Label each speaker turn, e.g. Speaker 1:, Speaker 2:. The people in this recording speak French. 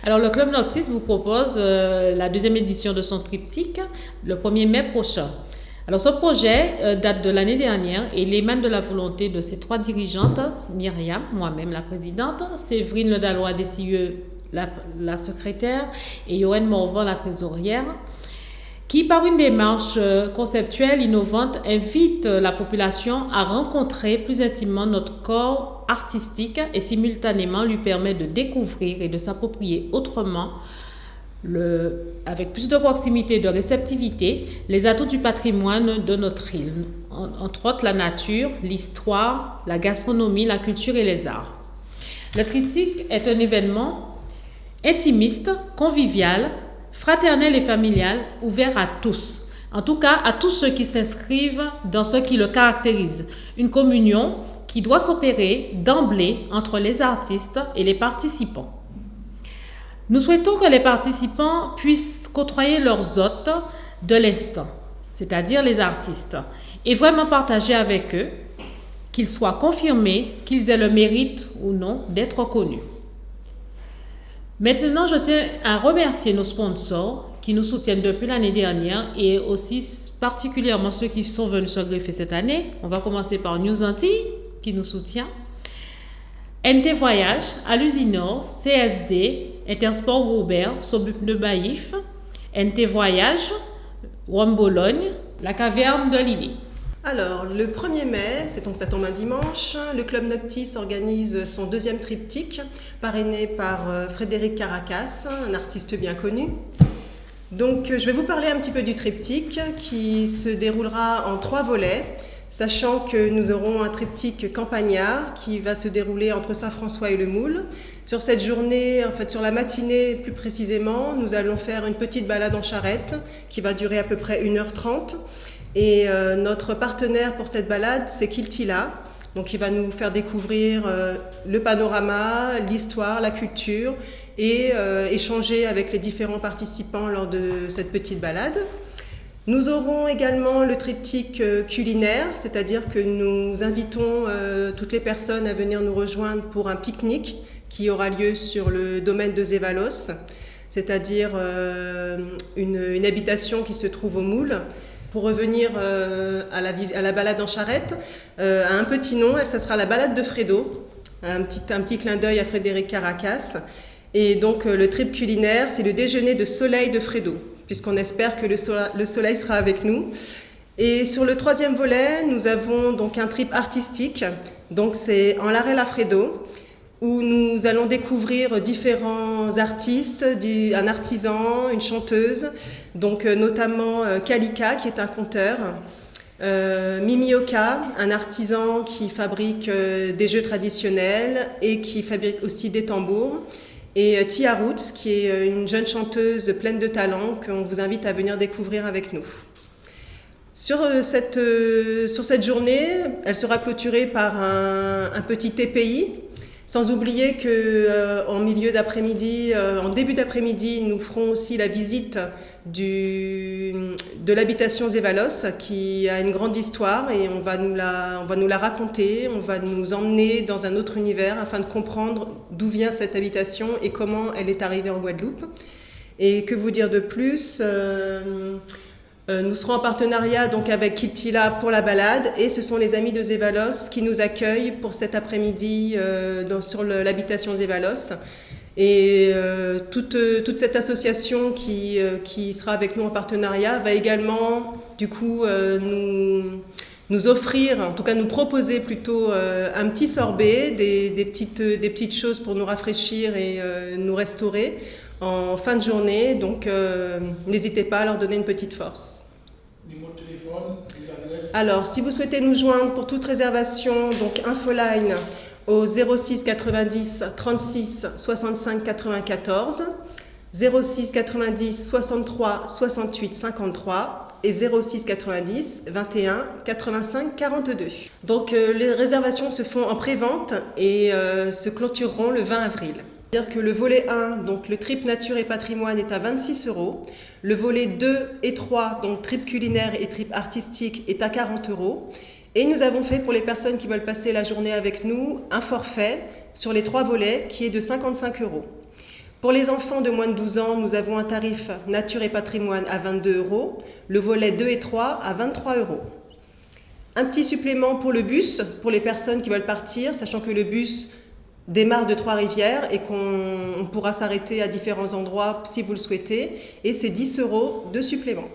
Speaker 1: Alors, le Club Noctis vous propose la deuxième édition de son triptyque le 1er mai prochain. Alors, ce projet date de l'année dernière et il émane de la volonté de ces trois dirigeantes, Myriam, moi-même la présidente, Séverine Ledallois Dessieux, la secrétaire, et Yoann Morvan, la trésorière, qui, par une démarche conceptuelle innovante, invite la population à rencontrer plus intimement notre corps artistique et simultanément lui permet de découvrir et de s'approprier autrement, avec plus de proximité et de réceptivité, les atouts du patrimoine de notre île, entre autres la nature, l'histoire, la gastronomie, la culture et les arts. Le triptyque est un événement intimiste, convivial, fraternel et familial, ouvert à tous. En tout cas, à tous ceux qui s'inscrivent dans ce qui le caractérise. Une communion qui doit s'opérer d'emblée entre les artistes et les participants. Nous souhaitons que les participants puissent côtoyer leurs hôtes de l'instant, c'est-à-dire les artistes, et vraiment partager avec eux, qu'ils soient confirmés, qu'ils aient le mérite ou non d'être connus. Maintenant, je tiens à remercier nos sponsors qui nous soutiennent depuis l'année dernière et aussi particulièrement ceux qui sont venus se greffer cette année. On va commencer par News Antilles qui nous soutient, NT Voyage, Alusinor, CSD, Intersport Robert, Sobupne Baïf, NT Voyage, Rome Bologne, la Caverne de Lily.
Speaker 2: Alors, le 1er mai, ça tombe un dimanche, le Club Noctis organise son deuxième triptyque, parrainé par Frédéric Caracas, un artiste bien connu. Donc, je vais vous parler un petit peu du triptyque qui se déroulera en 3 volets, sachant que nous aurons un triptyque campagnard qui va se dérouler entre Saint-François et Le Moule. Sur cette journée, en fait sur la matinée plus précisément, nous allons faire une petite balade en charrette qui va durer à peu près 1h30. Et notre partenaire pour cette balade, c'est Kiltila. Donc il va nous faire découvrir le panorama, l'histoire, la culture et échanger avec les différents participants lors de cette petite balade. Nous aurons également le triptyque culinaire, c'est-à-dire que nous invitons toutes les personnes à venir nous rejoindre pour un pique-nique qui aura lieu sur le domaine de Zévalos, c'est-à-dire une habitation qui se trouve au Moule. Pour revenir à la balade en charrette, à un petit nom, ça sera la balade de Fredo, un petit clin d'œil à Frédéric Caracas. Et donc le trip culinaire, c'est le déjeuner de soleil de Fredo, puisqu'on espère que le soleil sera avec nous. Et sur le 3e volet, nous avons donc un trip artistique, donc c'est en l'arrêt la Fredo, où nous allons découvrir différents artistes, un artisan, une chanteuse, donc notamment Kalika qui est un conteur, Mimi Oka, un artisan qui fabrique des jeux traditionnels et qui fabrique aussi des tambours, et Tia Roots qui est une jeune chanteuse pleine de talent qu'on vous invite à venir découvrir avec nous. Sur cette journée, elle sera clôturée par un petit TPI. Sans oublier qu'en milieu d'après-midi, en début d'après-midi, nous ferons aussi la visite de l'habitation Zévalos qui a une grande histoire et on va nous la raconter, on va nous emmener dans un autre univers afin de comprendre d'où vient cette habitation et comment elle est arrivée en Guadeloupe. Et que vous dire de plus nous serons en partenariat donc avec Kiltila pour la balade et ce sont les amis de Zévalos qui nous accueillent pour cet après-midi sur l'habitation Zévalos. Et toute cette association qui sera avec nous en partenariat va également du coup nous offrir, en tout cas nous proposer plutôt un petit sorbet, des petites choses pour nous rafraîchir et nous restaurer en fin de journée, donc n'hésitez pas à leur donner une petite force.
Speaker 3: Numéro de téléphone, les adresses.
Speaker 2: Alors, si vous souhaitez nous joindre pour toute réservation, donc infoline au 06 90 36 65 94, 06 90 63 68 53 et 06 90 21 85 42. Donc, les réservations se font en pré-vente et se clôtureront le 20 avril. C'est-à-dire que le volet 1, donc le trip nature et patrimoine, est à 26 €. Le volet 2 et 3, donc trip culinaire et trip artistique, est à 40 €. Et nous avons fait pour les personnes qui veulent passer la journée avec nous un forfait sur les 3 volets qui est de 55 €. Pour les enfants de moins de 12 ans, nous avons un tarif nature et patrimoine à 22 €, le volet 2 et 3 à 23 €. Un petit supplément pour le bus, pour les personnes qui veulent partir, sachant que le bus démarre de Trois-Rivières et qu'on pourra s'arrêter à différents endroits si vous le souhaitez, et c'est 10 € de supplément.